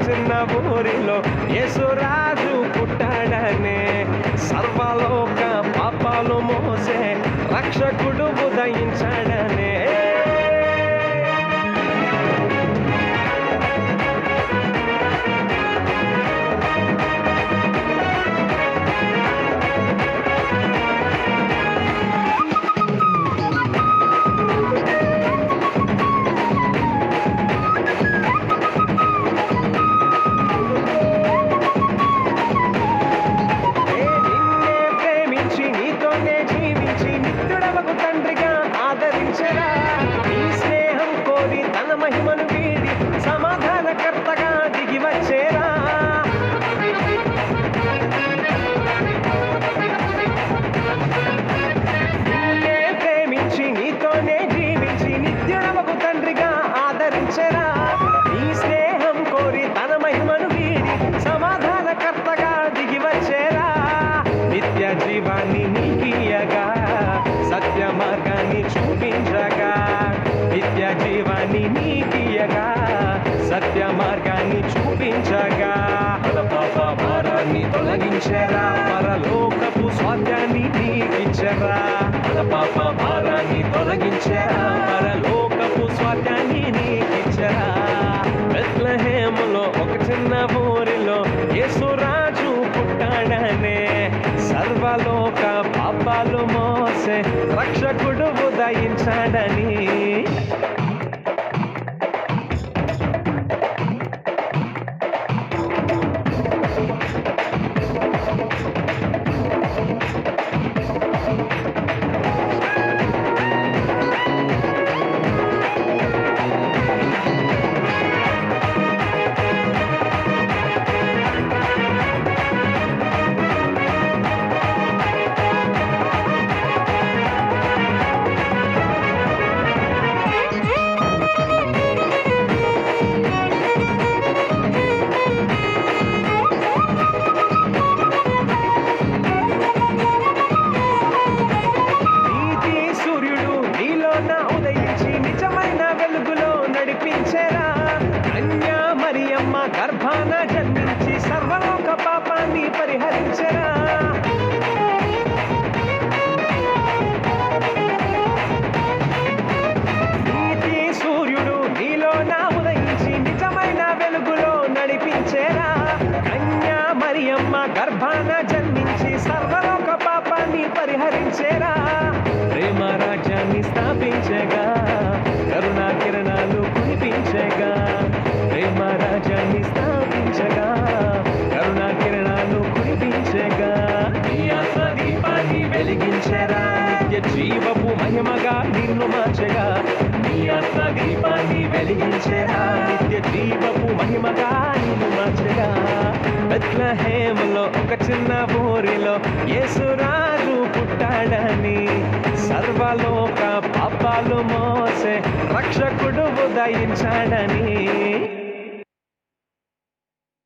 చిన్న ఊరిలో యేసురాజు పుట్టాడనే, సర్వలోక పాపాలు మోసే రక్షకుడు ఉదయించాడనే. మహిమను వీడి సమాధానకర్తగా దిగి వచ్చేరా. నిన్నే ప్రేమించి నీతోనే జీవించి నిత్యుడవకు తండ్రిగా ఆదరించెరా. నీ స్నేహం కోరి తన మహిమను వీడి సమాధానకర్తగా దిగి వచ్చేరా. నిత్య జీవాన్ని నీకియగా సత్య మార్గాన్ని చూపించగా, నిత్య జీవాన్ని నీకియగా సత్య మార్గాన్ని చూపించగా, పాప భారాన్ని తొలగించరా, పరలోకపు స్వార్థాన్ని నీకిచ్చరా. పాప భారాన్ని తొలగించరా, పరలోకపు స్వార్థాన్ని నీకిచ్చరా. బెత్లెహేములో ఒక చిన్న ఊరిలో యేసురాజు పుట్టాడనే, సర్వలోక పాపాలు మోసే రక్షకుడు ఉదయించాడని. గర్భాన జన్మించి సర్వలోక పాపాన్ని పరిహరించరా. నీతి సూర్యుడు నీలోన ఉదయించి నిజమైన వెలుగులో నడిపించేరా. కన్యా మరియమ్మ గర్భాన జన్మించి సర్వలోక పాపాన్ని పరిహరించేరా. ప్రేమ రాజ్యాన్ని స్థాపించగా, కరుణా కిరణాలు కురిపించగా, ప్రేమ రాజ్యాన్ని స్థాపించగా, కరుణా కిరణాలు కురిపించగా, నీ ఆత్మ దీపాన్ని వెలిగించరా. నిత్య జీవపు మహిమగా నిన్ను మార్చగా, నీ ఆత్మ దీపాన్ని వెలిగించరా. నిత్య జీవపు మహిమగా నిన్ను మార్చగా. బెత్లెహేములో ఒక చిన్న ఊరిలో యేసురాజు పుట్టాడని, సర్వలోక పాపాలు మోసే రక్షకుడు ఉదయించాడని.